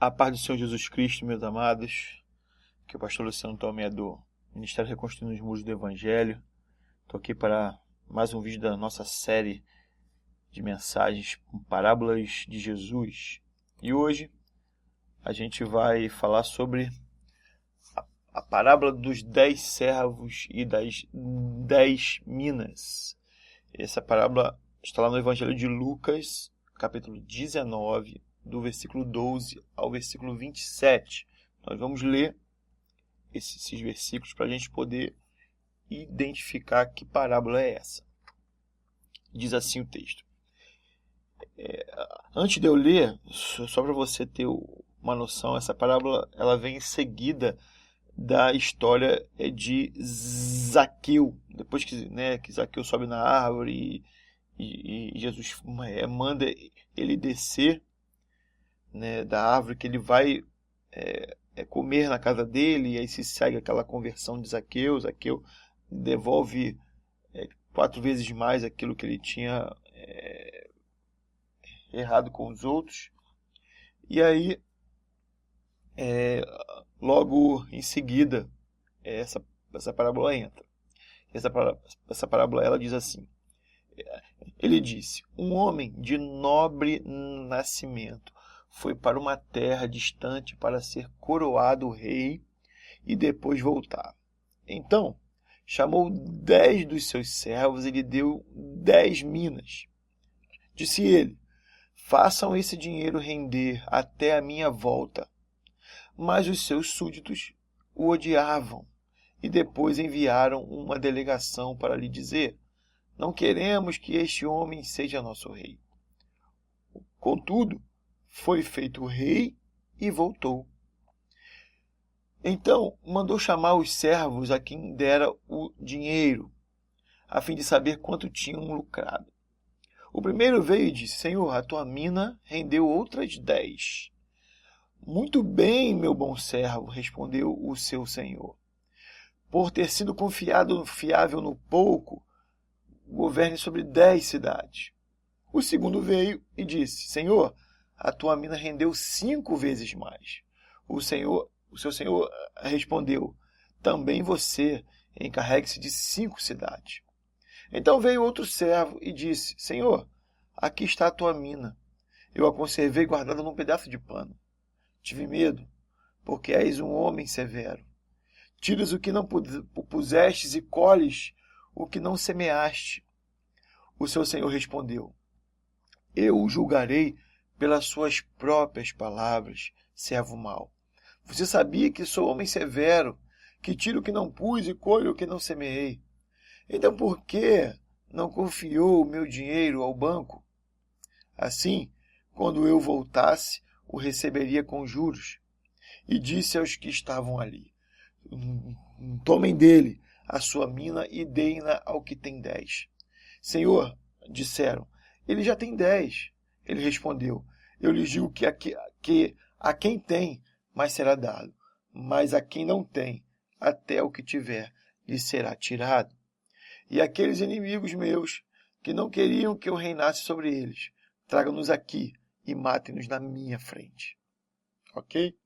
A paz do Senhor Jesus Cristo, meus amados, que o pastor Luciano Tomé do Ministério Reconstruindo os Muros do Evangelho. Estou aqui para mais um vídeo da nossa série de mensagens com parábolas de Jesus. E hoje a gente vai falar sobre a parábola dos 10 servos e das 10 minas. Essa parábola está lá no Evangelho de Lucas, capítulo 19, do versículo 12 ao versículo 27. Nós vamos ler esses versículos para a gente poder identificar que parábola é essa. Diz assim o texto. Antes de eu ler, só para você ter uma noção, essa parábola ela vem em seguida da história de Zaqueu. Depois que Zaqueu sobe na árvore e Jesus manda ele descer, da árvore, que ele vai comer na casa dele, e aí se segue aquela conversão de Zaqueu. Zaqueu devolve 4 vezes mais aquilo que ele tinha errado com os outros. E aí, logo em seguida, essa parábola entra. Essa parábola ela diz assim. Ele disse: um homem de nobre nascimento foi para uma terra distante para ser coroado rei e depois voltar. Então, chamou 10 dos seus servos e lhe deu 10 minas. Disse ele: façam esse dinheiro render até a minha volta. Mas os seus súditos o odiavam e depois enviaram uma delegação para lhe dizer: não queremos que este homem seja nosso rei. Contudo, foi feito rei e voltou. Então mandou chamar os servos a quem dera o dinheiro, a fim de saber quanto tinham lucrado. O primeiro veio e disse: Senhor, a tua mina rendeu outras 10. Muito bem, meu bom servo, respondeu o seu senhor. Por ter sido fiável no pouco, governe sobre 10 cidades. O segundo veio e disse: Senhor, a tua mina rendeu 5 vezes mais. O seu senhor respondeu: também você encarregue-se de 5 cidades. Então veio outro servo e disse: Senhor, aqui está a tua mina. Eu a conservei guardada num pedaço de pano. Tive medo, porque és um homem severo. Tiras o que não pusestes e colhes o que não semeaste. O seu senhor respondeu: eu o julgarei pelas suas próprias palavras, servo mau. Você sabia que sou homem severo, que tiro o que não pus e colho o que não semeei. Então por que não confiou o meu dinheiro ao banco? Assim, quando eu voltasse, o receberia com juros. E disse aos que estavam ali: tomem dele a sua mina e deem-na ao que tem 10. Senhor, disseram, ele já tem 10. Ele respondeu: eu lhes digo que a quem tem, mais será dado, mas a quem não tem, até o que tiver, lhe será tirado. E aqueles inimigos meus, que não queriam que eu reinasse sobre eles, tragam-nos aqui e matem-nos na minha frente. Ok?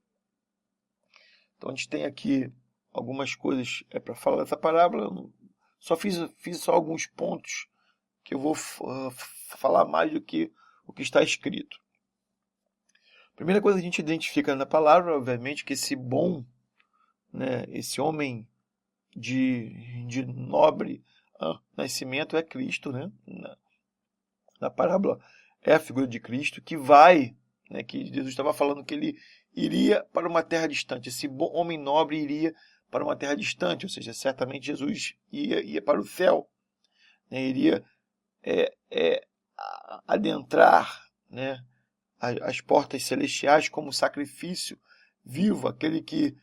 Então a gente tem aqui algumas coisas para falar dessa parábola. Eu só fiz só alguns pontos que eu vou falar mais do que o que está escrito. Primeira coisa que a gente identifica na palavra, obviamente, que esse esse homem de nobre nascimento é Cristo, Na parábola é a figura de Cristo que vai, que Jesus estava falando que ele iria para uma terra distante. Esse homem nobre iria para uma terra distante, ou seja, certamente Jesus ia para o céu, iria adentrar, as portas celestiais como sacrifício vivo, aquele que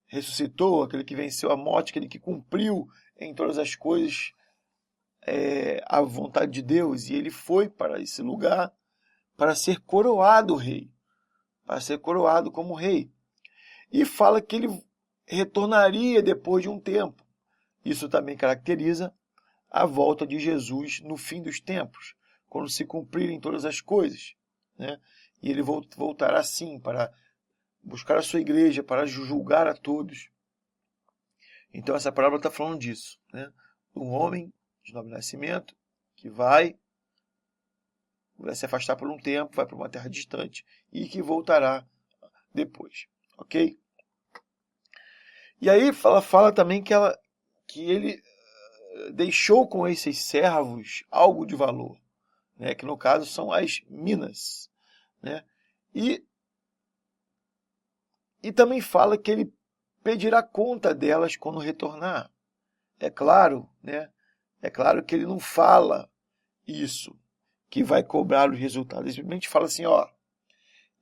ressuscitou, aquele que venceu a morte, aquele que cumpriu em todas as coisas a vontade de Deus. E ele foi para esse lugar para ser coroado rei, para ser coroado como rei. E fala que ele retornaria depois de um tempo. Isso também caracteriza a volta de Jesus no fim dos tempos, quando se cumprirem todas as coisas, E ele voltará sim para buscar a sua igreja, para julgar a todos. Então essa parábola está falando disso, né? Um homem de nobre nascimento que vai se afastar por um tempo, vai para uma terra distante e que voltará depois, ok? E aí fala também que ele deixou com esses servos algo de valor, né? Que no caso são as minas, né? E também fala que ele pedirá conta delas quando retornar. É claro, né? É claro que ele não fala isso, que vai cobrar os resultados. Ele simplesmente fala assim, ó,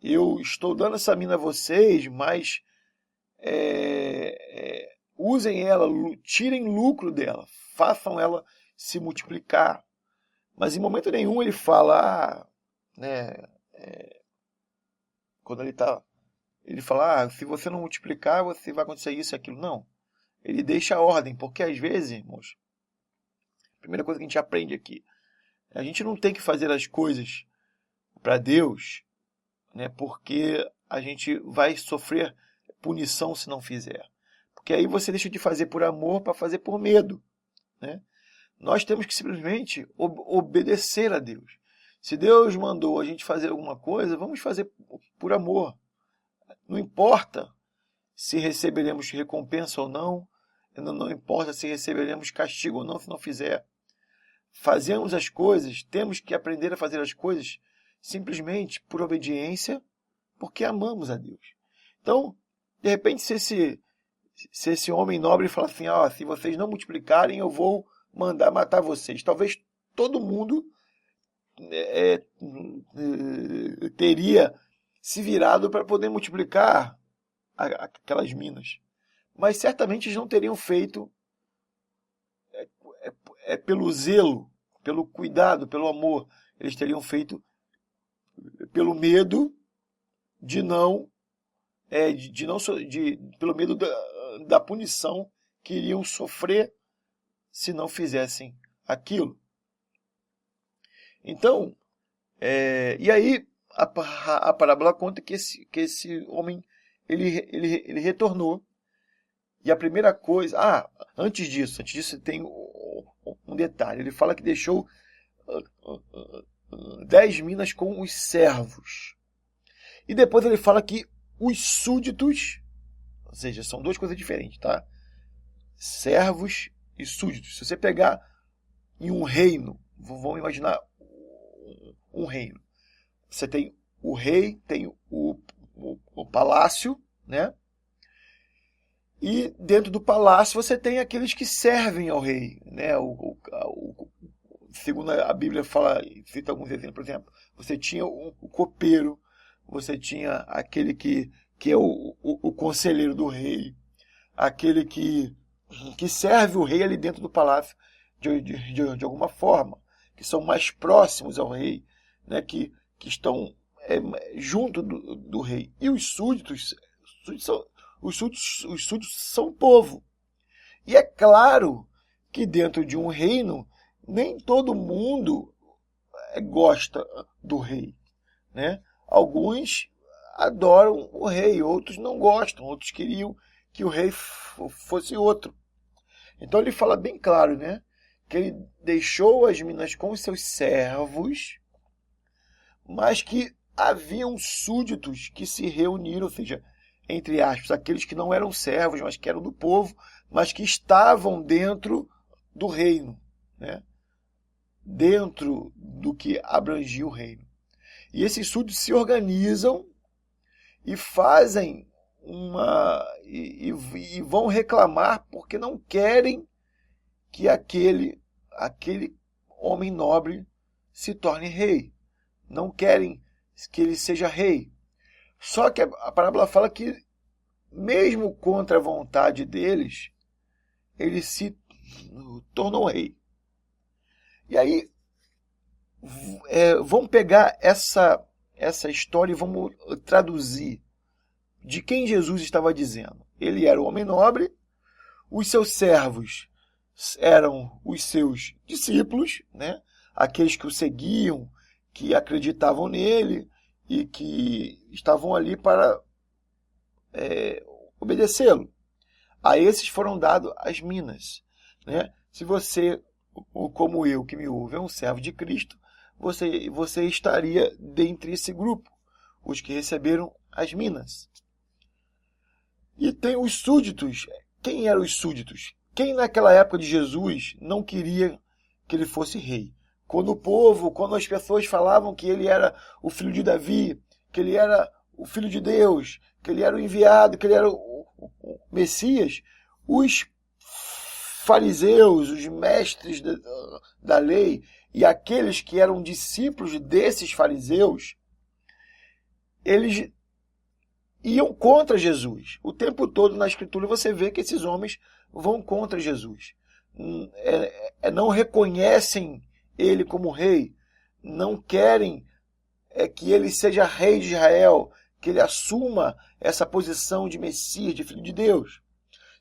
eu estou dando essa mina a vocês, mas usem ela, tirem lucro dela, façam ela se multiplicar. Mas em momento nenhum ele fala, né? Quando ele fala, se você não multiplicar, você vai acontecer isso e aquilo. Não. Ele deixa a ordem, porque às vezes, irmãos, a primeira coisa que a gente aprende aqui, a gente não tem que fazer as coisas para Deus, né, porque a gente vai sofrer punição se não fizer. Porque aí você deixa de fazer por amor para fazer por medo, né? Nós temos que simplesmente obedecer a Deus. Se Deus mandou a gente fazer alguma coisa, vamos fazer por amor. Não importa se receberemos recompensa ou não, não importa se receberemos castigo ou não se não fizer. Fazemos as coisas, temos que aprender a fazer as coisas simplesmente por obediência, porque amamos a Deus. Então, de repente, se esse homem nobre falar assim, se vocês não multiplicarem, eu vou mandar matar vocês. Talvez todo mundo teria se virado para poder multiplicar aquelas minas. Mas certamente eles não teriam feito pelo zelo, pelo cuidado, pelo amor. Eles teriam feito pelo medo pelo medo da punição que iriam sofrer se não fizessem aquilo. Então, e aí a parábola conta que esse homem ele retornou. E a primeira coisa... antes disso tem um detalhe. Ele fala que deixou 10 minas com os servos. E depois ele fala que os súditos, ou seja, são duas coisas diferentes, tá? Servos e súditos. Se você pegar em um reino, vamos imaginar um reino. Você tem o rei, tem o palácio, né? E dentro do palácio você tem aqueles que servem ao rei, né? Segundo a Bíblia cita alguns exemplos, por exemplo, você tinha o copeiro, você tinha aquele que é o conselheiro do rei, aquele que serve o rei ali dentro do palácio de alguma forma, que são mais próximos ao rei, né? que estão junto do rei. E os súditos são o povo. E é claro que dentro de um reino, nem todo mundo gosta do rei, né? Alguns adoram o rei, outros não gostam, outros queriam que o rei fosse outro. Então ele fala bem claro, né? Que ele deixou as minas com os seus servos, mas que haviam súditos que se reuniram, ou seja, entre aspas, aqueles que não eram servos, mas que eram do povo, mas que estavam dentro do reino, né? Dentro do que abrangia o reino. E esses súditos se organizam e fazem e vão reclamar porque não querem que aquele homem nobre se torne rei. Não querem que ele seja rei. Só que a parábola fala que, mesmo contra a vontade deles, ele se tornou rei. E aí, vamos pegar essa história e vamos traduzir de quem Jesus estava dizendo. Ele era o homem nobre, os seus servos eram os seus discípulos, né? Aqueles que o seguiam, que acreditavam nele e que estavam ali para obedecê-lo. A esses foram dadas as minas. Né? Se você, como eu que me ouve, é um servo de Cristo, você estaria dentre esse grupo, os que receberam as minas. E tem os súditos. Quem eram os súditos? Quem naquela época de Jesus não queria que ele fosse rei? Quando as pessoas falavam que ele era o filho de Davi, que ele era o filho de Deus, que ele era o enviado, que ele era o Messias, os fariseus, os mestres da lei e aqueles que eram discípulos desses fariseus, eles iam contra Jesus. O tempo todo na Escritura você vê que esses homens vão contra Jesus. Não reconhecem ele como rei, não querem que ele seja rei de Israel, que ele assuma essa posição de Messias, de Filho de Deus.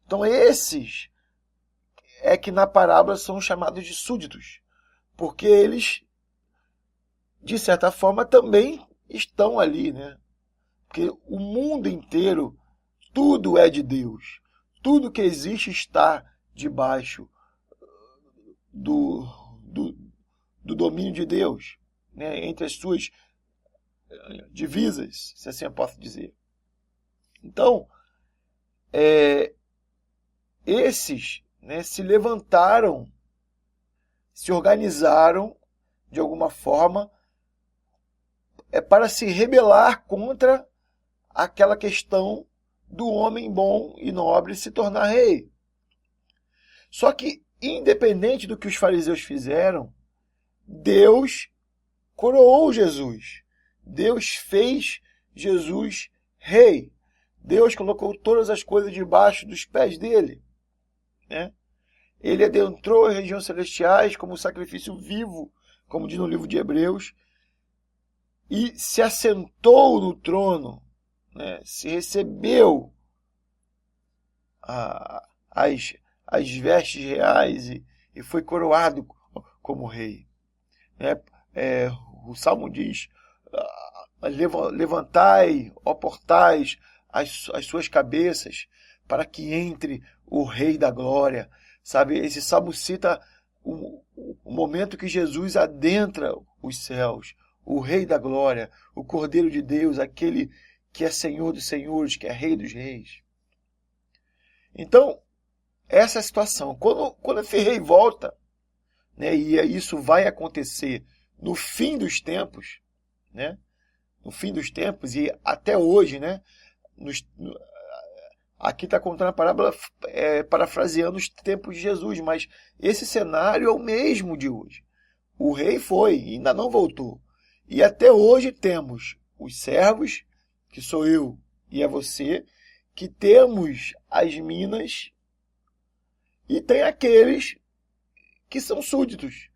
Então esses é que na parábola são chamados de súditos, porque eles, de certa forma, também estão ali, né? Porque o mundo inteiro, tudo é de Deus. Tudo que existe está debaixo do domínio de Deus, né? Entre as suas divisas, se assim eu posso dizer. Então, esses, né, se levantaram, se organizaram de alguma forma para se rebelar contra aquela questão do homem bom e nobre se tornar rei. Só que, independente do que os fariseus fizeram, Deus coroou Jesus. Deus fez Jesus rei. Deus colocou todas as coisas debaixo dos pés dele. Né? Ele adentrou as regiões celestiais como sacrifício vivo, como diz no livro de Hebreus, e se assentou no trono, né? Se recebeu as vestes reais e foi coroado como rei. O Salmo diz: levantai, ó portais, as suas cabeças, para que entre o Rei da Glória. Sabe, esse Salmo cita o momento que Jesus adentra os céus, o Rei da Glória, o Cordeiro de Deus, aquele que é Senhor dos Senhores, que é Rei dos Reis. Então, essa é a situação. Quando esse rei volta, né, e isso vai acontecer no fim dos tempos, né, no fim dos tempos e até hoje, né, aqui está contando a parábola parafraseando os tempos de Jesus, mas esse cenário é o mesmo de hoje. O rei foi e ainda não voltou. E até hoje temos os servos, que sou eu e é você, que temos as minas, e tem aqueles que são súditos,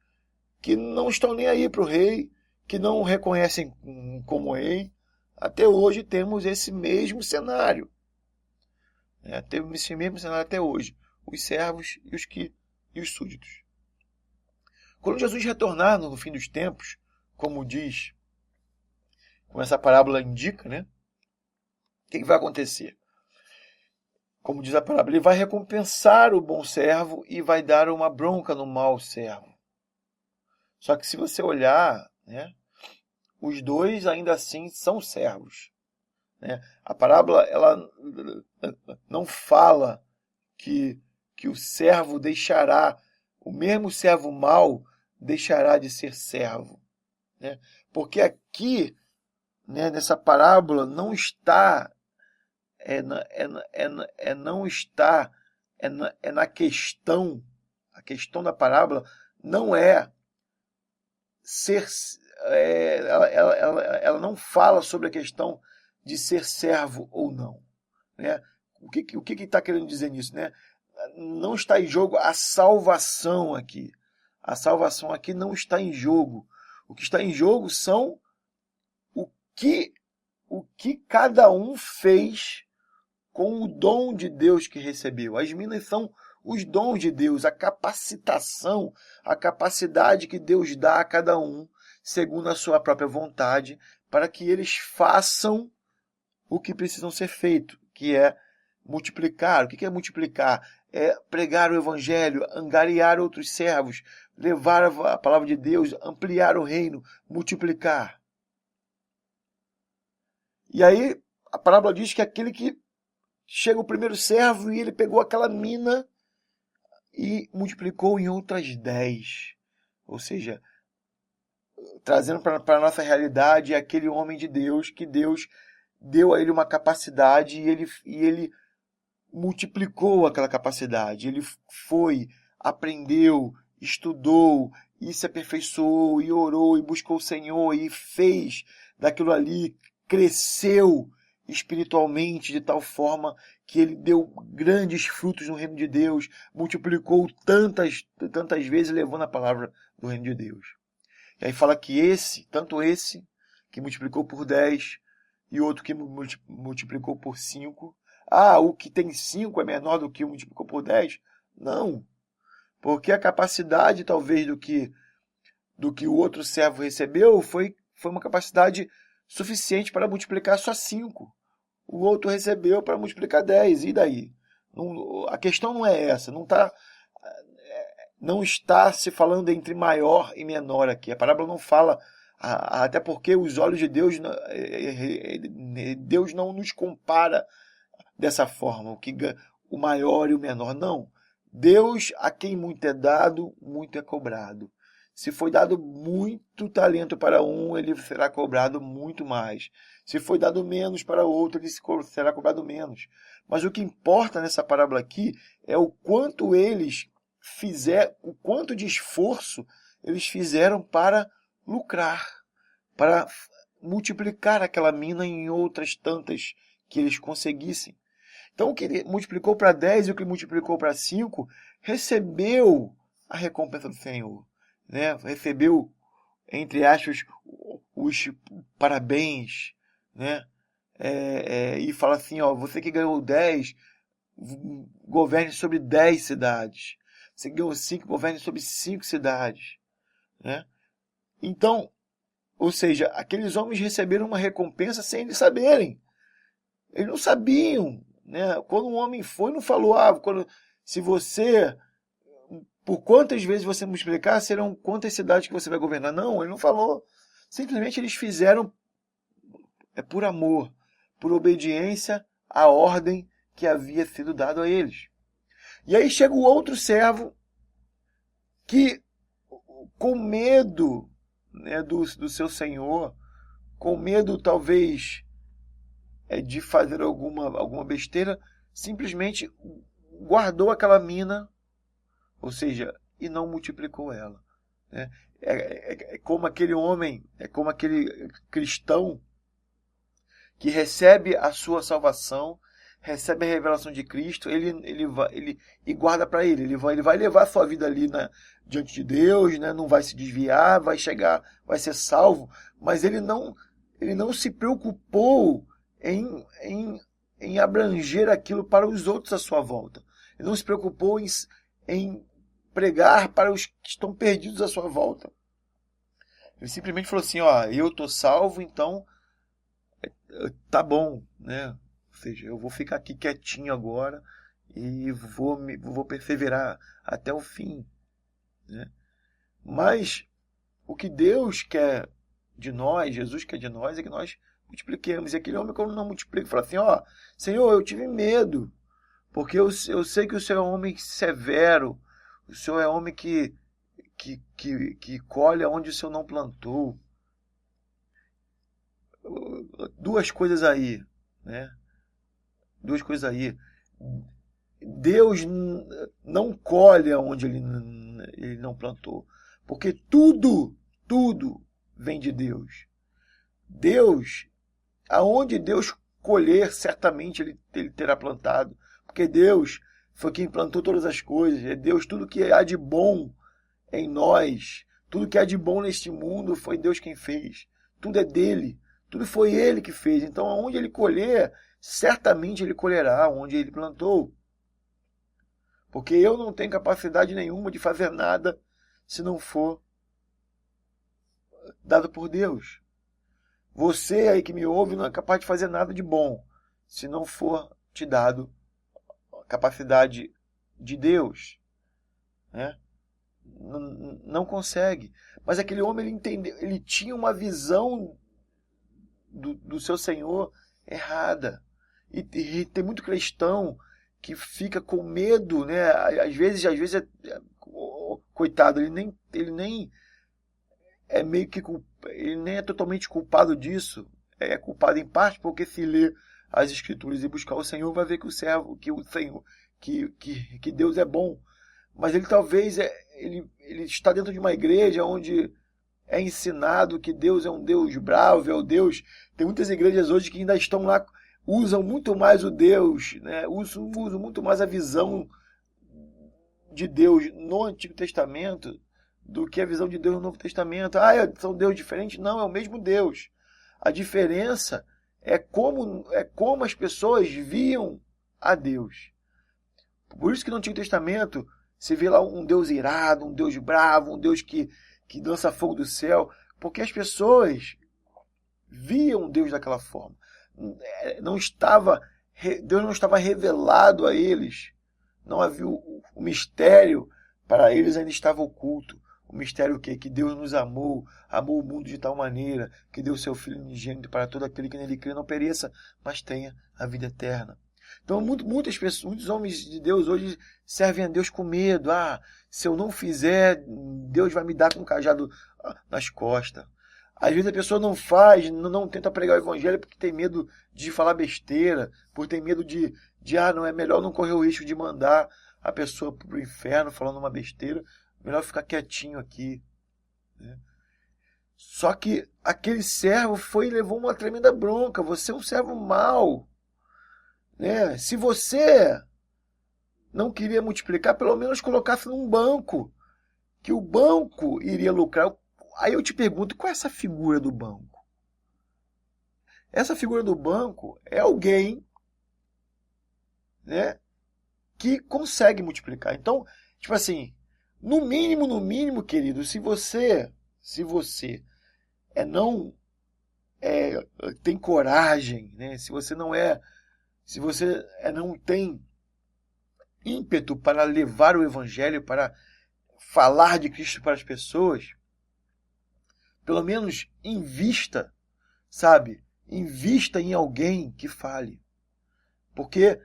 que não estão nem aí para o rei, que não o reconhecem como rei. Até hoje temos esse mesmo cenário. Temos esse mesmo cenário até hoje. Os servos e os súditos. Quando Jesus retornar no fim dos tempos, como diz, como essa parábola indica, né? O que vai acontecer? Como diz a parábola, ele vai recompensar o bom servo e vai dar uma bronca no mau servo. Só que se você olhar, né, os dois ainda assim são servos. Né? A parábola ela não fala que o servo deixará, o mesmo servo mau deixará de ser servo. Né? Porque aqui, né, nessa parábola, não está... não está na questão, a questão da parábola não é ser, ela não fala sobre a questão de ser servo ou não, né? O que está querendo dizer nisso, né? Não está em jogo a salvação aqui. A salvação aqui não está em jogo. O que está em jogo são o que cada um fez com o dom de Deus que recebeu. As minas são os dons de Deus, a capacitação, a capacidade que Deus dá a cada um, segundo a sua própria vontade, para que eles façam o que precisam ser feito, que é multiplicar. O que é multiplicar? É pregar o evangelho, angariar outros servos, levar a palavra de Deus, ampliar o reino, multiplicar. E aí a parábola diz que aquele que chega o primeiro servo e ele pegou aquela mina e multiplicou em outras 10. Ou seja, trazendo para a nossa realidade aquele homem de Deus, que Deus deu a ele uma capacidade e ele multiplicou aquela capacidade. Ele foi, aprendeu, estudou e se aperfeiçoou e orou e buscou o Senhor e fez daquilo ali, cresceu espiritualmente de tal forma que ele deu grandes frutos no reino de Deus, multiplicou tantas vezes levando a palavra do reino de Deus. E aí fala que tanto esse que multiplicou por 10 e outro que multiplicou por 5. O que tem 5 é menor do que o multiplicou por 10? Não. Porque a capacidade, talvez, do que o outro servo recebeu foi uma capacidade suficiente para multiplicar só 5. O outro recebeu para multiplicar 10. E daí? A questão não é essa. Não está se falando entre maior e menor aqui. A parábola não fala, até porque os olhos de Deus, Deus não nos compara dessa forma, o maior e o menor. Não. Deus, a quem muito é dado, muito é cobrado. Se foi dado muito talento para um, ele será cobrado muito mais. Se foi dado menos para outro, ele será cobrado menos. Mas o que importa nessa parábola aqui é o quanto de esforço eles fizeram para lucrar, para multiplicar aquela mina em outras tantas que eles conseguissem. Então, o que ele multiplicou para 10 e o que multiplicou para 5 recebeu a recompensa do Senhor. Né? Recebeu, entre aspas, os parabéns. Né? E fala assim, você que ganhou 10, governe sobre 10 cidades. Você ganhou 5, governe sobre 5 cidades. Né? Então, ou seja, aqueles homens receberam uma recompensa sem eles saberem. Eles não sabiam. Né? Quando um homem foi, não falou, se você, por quantas vezes você multiplicar, serão quantas cidades que você vai governar. Não, ele não falou. Simplesmente eles fizeram por amor, por obediência à ordem que havia sido dada a eles. E aí chega o outro servo que, com medo, né, do seu senhor, com medo talvez de fazer alguma besteira, simplesmente guardou aquela mina, ou seja, e não multiplicou ela. Né? É como aquele homem, é como aquele cristão que recebe a sua salvação, recebe a revelação de Cristo, ele guarda para ele. Ele vai levar a sua vida ali diante de Deus, né? Não vai se desviar, vai chegar, vai ser salvo, mas ele não se preocupou em abranger aquilo para os outros à sua volta. Ele não se preocupou em pregar para os que estão perdidos à sua volta. Ele simplesmente falou assim, eu estou salvo, então tá bom, né? Ou seja, eu vou ficar aqui quietinho agora e vou perseverar até o fim. Né? Mas o que Deus quer de nós, Jesus quer de nós, é que nós multipliquemos. E aquele homem, quando não multiplica, fala assim, Senhor, eu tive medo, porque eu sei que o Senhor é um homem severo, o Senhor é um homem que colhe onde o Senhor não plantou. Duas coisas aí, né? Duas coisas aí. Deus não colhe onde ele não plantou, porque tudo vem de Deus. Deus, aonde Deus colher, certamente ele terá plantado, porque Deus foi quem plantou todas as coisas. É Deus, tudo que há de bom em nós, tudo que há de bom neste mundo foi Deus quem fez. Tudo é dele, tudo foi ele que fez. Então, aonde ele colher, certamente ele colherá onde ele plantou. Porque eu não tenho capacidade nenhuma de fazer nada se não for dado por Deus. Você aí que me ouve não é capaz de fazer nada de bom se não for te dado a capacidade de Deus, né? Não consegue. Mas aquele homem, ele entendeu, ele tinha uma visão do seu Senhor errada. E tem muito cristão que fica com medo, né? Às vezes coitado, ele nem é meio que ele nem é totalmente culpado disso. É culpado em parte porque se lê as escrituras e buscar o Senhor, vai ver que que Deus é bom. Mas ele talvez ele está dentro de uma igreja onde é ensinado que Deus é um Deus bravo, é o Deus. Tem muitas igrejas hoje que ainda estão lá, usam muito mais o Deus, né? Usam muito mais a visão de Deus no Antigo Testamento do que a visão de Deus no Novo Testamento. São Deus diferentes? Não, é o mesmo Deus. A diferença é como as pessoas viam a Deus. Por isso que no Antigo Testamento se vê lá um Deus irado, um Deus bravo, um Deus que lança fogo do céu, porque as pessoas viam Deus daquela forma. Deus não estava revelado a eles. Não havia o mistério, para eles ainda estava oculto. O mistério o quê? Que Deus nos amou o mundo de tal maneira, que deu seu Filho unigênito para todo aquele que nele crê não pereça, mas tenha a vida eterna. Então, muitas pessoas, muitos homens de Deus hoje servem a Deus com medo. Se eu não fizer, Deus vai me dar com um cajado nas costas. Às vezes a pessoa não faz, não tenta pregar o evangelho porque tem medo de falar besteira, por ter medo não é melhor não correr o risco de mandar a pessoa para o inferno falando uma besteira, melhor ficar quietinho aqui, né? Só que aquele servo levou uma tremenda bronca. Você é um servo mau, né? Se você não queria multiplicar, pelo menos colocasse num banco, que o banco iria lucrar. Aí eu te pergunto, qual é essa figura do banco? Essa figura do banco é alguém, né, que consegue multiplicar. Então, tipo assim, no mínimo, querido, se você não tem coragem, né, se você não tem ímpeto para levar o evangelho, para falar de Cristo para as pessoas, pelo menos invista, sabe? Invista em alguém que fale. Porque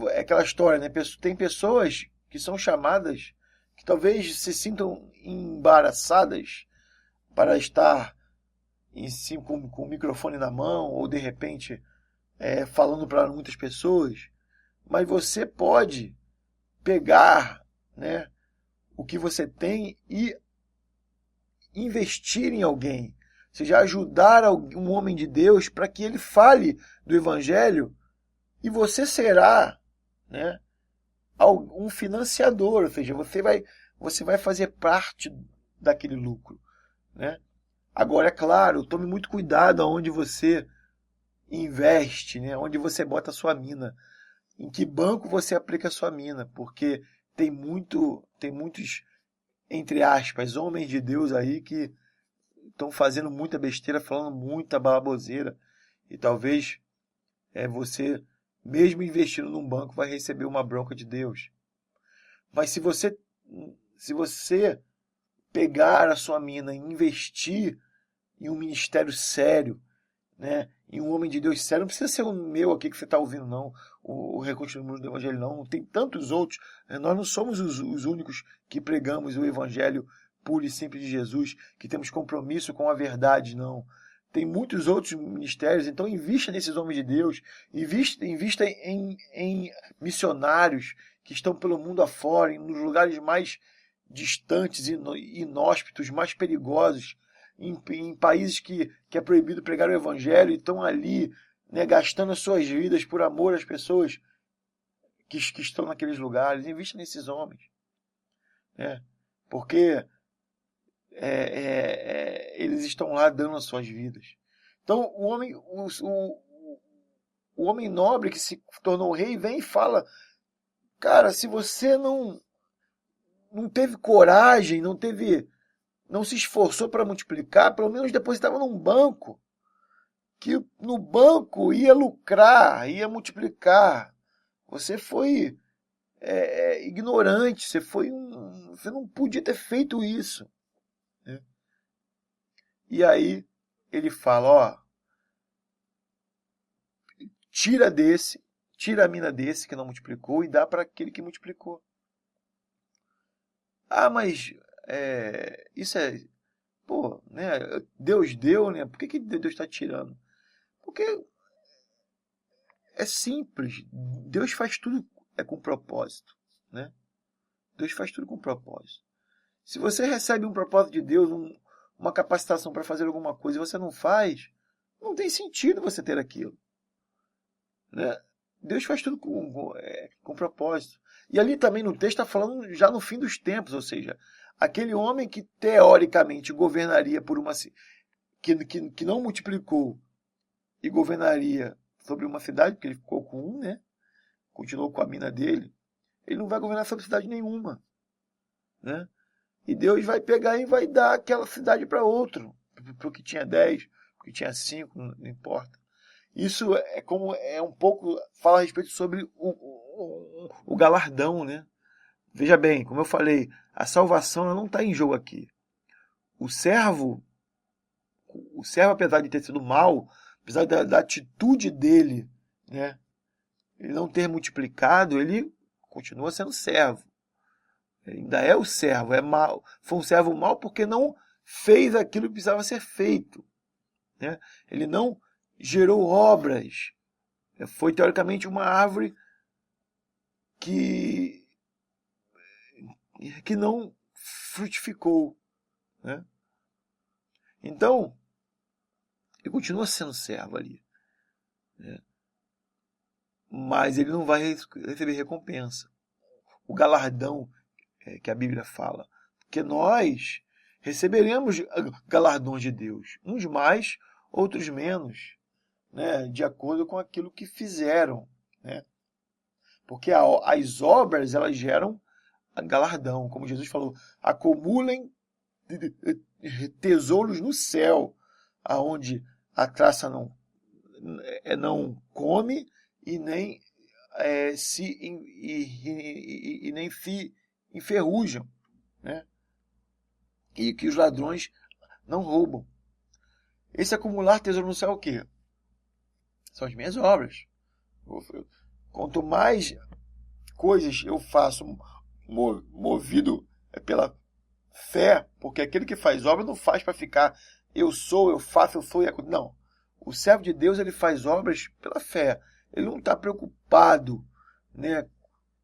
é aquela história, né? Tem pessoas que são chamadas, que talvez se sintam embaraçadas para estar com o microfone na mão, ou de repente falando para muitas pessoas. Mas você pode pegar, né, o que você tem e investir em alguém, ou seja, ajudar um homem de Deus para que ele fale do evangelho, e você será, né, um financiador, ou seja, você vai fazer parte daquele lucro, né? Agora, é claro, tome muito cuidado aonde você investe, né, onde você bota a sua mina, em que banco você aplica a sua mina, porque tem muitos, entre aspas, homens de Deus aí que estão fazendo muita besteira, falando muita baboseira, e talvez você, mesmo investindo num banco, vai receber uma bronca de Deus. Mas se você pegar a sua mina e investir em um ministério sério, né, em um homem de Deus sério, não precisa ser o meu aqui que você está ouvindo, não, o Reconstrução do Mundo do Evangelho, não, tem tantos outros, nós não somos os únicos que pregamos o Evangelho puro e simples de Jesus, que temos compromisso com a verdade, não. Tem muitos outros ministérios, então invista nesses homens de Deus, invista em missionários que estão pelo mundo afora, nos lugares mais distantes e inóspitos, mais perigosos, em países que é proibido pregar o evangelho, e estão ali, né, gastando as suas vidas por amor às pessoas que estão naqueles lugares. Invista nesses homens, né? Porque eles estão lá dando as suas vidas. Então o homem nobre que se tornou rei vem e fala: cara, se você não teve coragem, não se esforçou para multiplicar, pelo menos depositava num banco. que no banco ia lucrar, ia multiplicar. Você foi ignorante, você não podia ter feito isso. Né? E aí ele fala, ó, tira a mina desse que não multiplicou e dá para aquele que multiplicou. Ah, mas isso pô, né? Deus deu, né? Por que Deus está tirando? Porque é simples. Deus faz tudo com propósito, né? Deus faz tudo com propósito. Se você recebe um propósito de Deus, uma capacitação para fazer alguma coisa e você não faz, não tem sentido você ter aquilo, né? Deus faz tudo com propósito. E ali também no texto está falando já no fim dos tempos, ou seja, aquele homem que teoricamente governaria por uma que não multiplicou e governaria sobre uma cidade, porque ele ficou com né? Continuou com a mina dele, ele não vai governar sobre cidade nenhuma, né? E Deus vai pegar e vai dar aquela cidade para outro, para o que tinha 10, para o que tinha 5, não importa. Isso é um pouco, fala a respeito sobre o galardão, né? Veja bem, como eu falei, a salvação ela não está em jogo aqui. O servo, apesar de ter sido mal, apesar da atitude dele, né? Ele não ter multiplicado, ele continua sendo servo. Ele ainda é o servo, é mal. Foi um servo mau porque não fez aquilo que precisava ser feito, né? Ele não gerou obras. Foi, teoricamente, uma árvore que não frutificou, né? Então, ele continua sendo servo ali, né? Mas ele não vai receber recompensa. O galardão que a Bíblia fala. Porque nós receberemos galardões de Deus. Uns mais, outros menos, né? De acordo com aquilo que fizeram, né? Porque as obras, elas geram galardão. Como Jesus falou, acumulem tesouros no céu, aonde a traça não come e nem nem se enferrujam, né? E que os ladrões não roubam. Esse acumular tesouro no céu é o quê? São as minhas obras. Quanto mais coisas eu faço movido pela fé, porque aquele que faz obra não faz para ficar eu faço, eu sou e acontece. Não. O servo de Deus ele faz obras pela fé. Ele não está preocupado, né,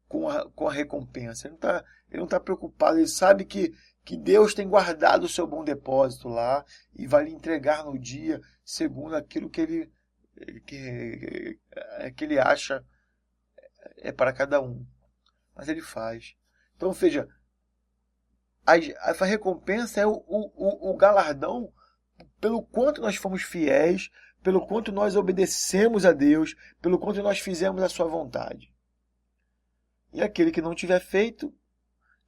com a recompensa. Ele não tá preocupado. Ele sabe que Deus tem guardado o seu bom depósito lá e vai lhe entregar no dia segundo aquilo que ele acha para cada um. Mas ele faz. Então, veja, essa recompensa é o galardão pelo quanto nós fomos fiéis, pelo quanto nós obedecemos a Deus, pelo quanto nós fizemos a sua vontade. E aquele que não tiver feito,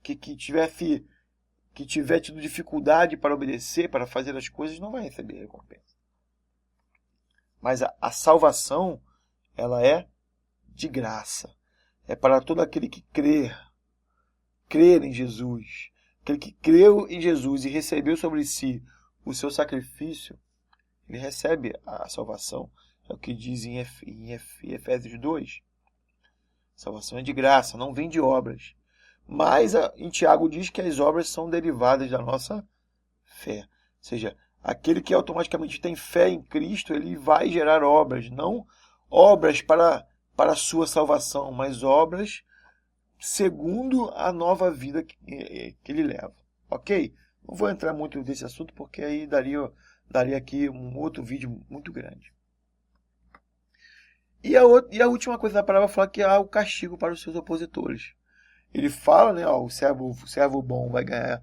que tiver tido dificuldade para obedecer, para fazer as coisas, não vai receber recompensa. Mas a salvação, ela é de graça. É para todo aquele que crer em Jesus. Aquele que creu em Jesus e recebeu sobre si o seu sacrifício, ele recebe a salvação. É o que diz em Efésios 2. Salvação é de graça, não vem de obras. Mas em Tiago diz que as obras são derivadas da nossa fé. Ou seja, aquele que automaticamente tem fé em Cristo, ele vai gerar obras. Não obras para a sua salvação, mas obras segundo a nova vida que ele leva. Ok? Não vou entrar muito nesse assunto, porque aí daria aqui um outro vídeo muito grande. E a última coisa da palavra fala que há o castigo para os seus opositores. Ele fala, né, o servo bom vai ganhar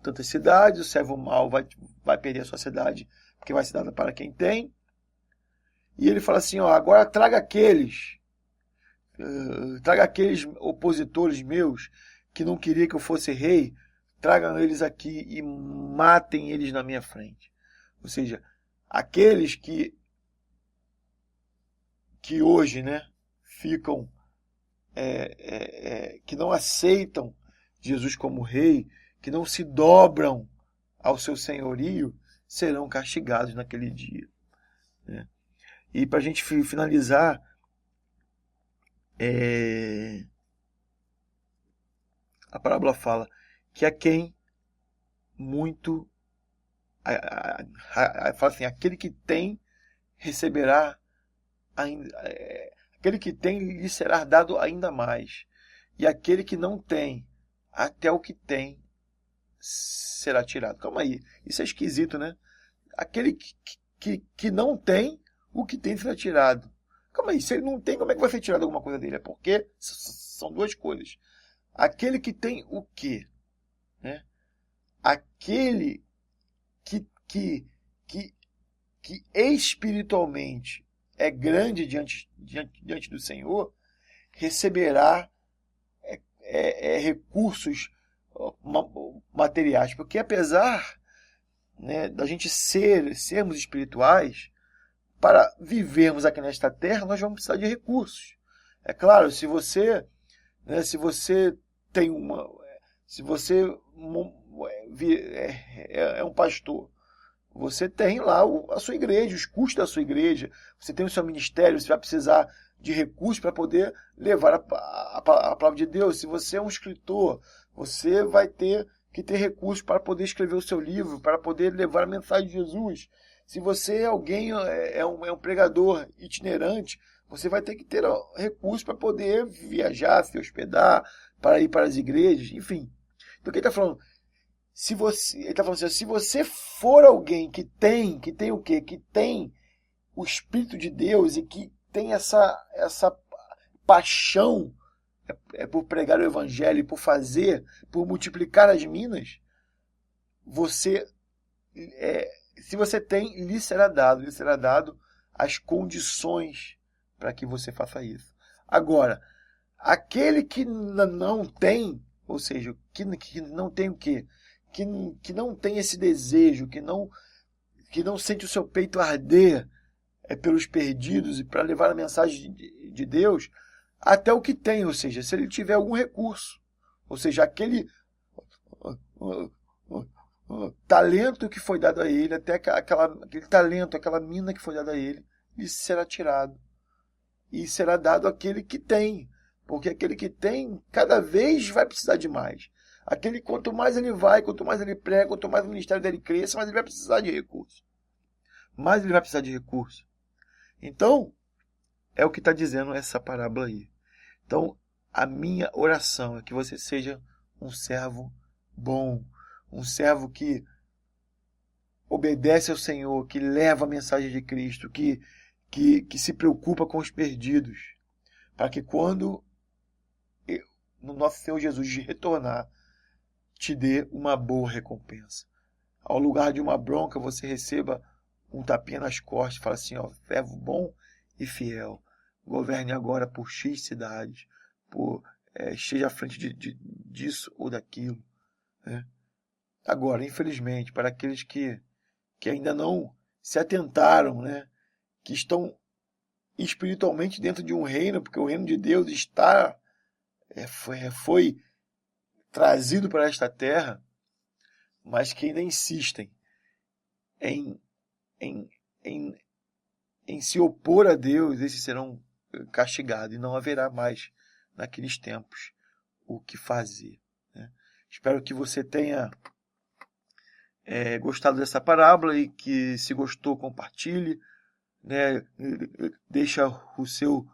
tantas cidades, o servo mau vai perder a sua cidade, porque vai ser dada para quem tem. E ele fala assim, agora traga aqueles opositores meus que não queriam que eu fosse rei, tragam eles aqui e matem eles na minha frente. Ou seja, aqueles que que hoje, né, ficam, que não aceitam Jesus como rei, que não se dobram ao seu senhorio, serão castigados naquele dia, né? E para a gente finalizar, a parábola fala que a quem muito... fala assim, aquele que tem receberá ainda, aquele que tem lhe será dado ainda mais, e aquele que não tem, até o que tem será tirado. Calma aí, isso é esquisito, né? Aquele que não tem, o que tem será tirado. Calma aí, se ele não tem, como é que vai ser tirado alguma coisa dele? É porque são duas coisas. Aquele que tem o quê? Né? Aquele que espiritualmente é grande diante do Senhor, receberá recursos materiais. Porque apesar, né, da gente sermos espirituais, para vivermos aqui nesta terra, nós vamos precisar de recursos. É claro, se você tem se você é um pastor, você tem lá a sua igreja, os custos da sua igreja, você tem o seu ministério, você vai precisar de recursos para poder levar a palavra de Deus. Se você é um escritor, você vai ter que ter recursos para poder escrever o seu livro, para poder levar a mensagem de Jesus. Se você é alguém, é um pregador itinerante, você vai ter que ter recursos para poder viajar, se hospedar, para ir para as igrejas, enfim. Então, o que ele está falando? Ele está falando assim, se você for alguém que tem o quê? Que tem o Espírito de Deus e que tem essa paixão por pregar o Evangelho, por fazer, por multiplicar as minas, se você tem, lhe será dado as condições para que você faça isso. Agora, aquele que não tem, ou seja, que não tem o quê? Que não tem esse desejo, que não sente o seu peito arder pelos perdidos e para levar a mensagem de Deus, até o que tem, ou seja, se ele tiver algum recurso, ou seja, aquele talento que foi dado a ele, até aquele talento, aquela mina que foi dada a ele, isso será tirado. E será dado àquele que tem, porque aquele que tem, cada vez vai precisar de mais. Aquele, quanto mais ele vai, quanto mais ele prega, quanto mais o ministério dele cresce, mais ele vai precisar de recurso. Mais ele vai precisar de recurso. Então, é o que está dizendo essa parábola aí. Então, a minha oração é que você seja um servo bom, um servo que obedece ao Senhor, que leva a mensagem de Cristo, que se preocupa com os perdidos, para que quando no nosso Senhor Jesus retornar, te dê uma boa recompensa. Ao lugar de uma bronca, você receba um tapinha nas costas e fala assim, ó, servo bom e fiel, governe agora por X cidades, esteja à frente disso ou daquilo, né? Agora, infelizmente, para aqueles que ainda não se atentaram, né, que estão espiritualmente dentro de um reino, porque o reino de Deus foi trazido para esta terra, mas que ainda insistem em se opor a Deus, esses serão castigados, e não haverá mais naqueles tempos o que fazer, né? Espero que você tenha gostado dessa parábola e que, se gostou, compartilhe, né? Deixa o seu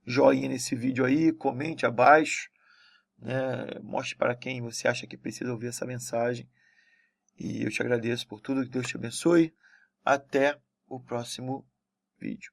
joinha nesse vídeo aí, comente abaixo, né? Mostre para quem você acha que precisa ouvir essa mensagem. E eu te agradeço por tudo, que Deus te abençoe. Até o próximo vídeo.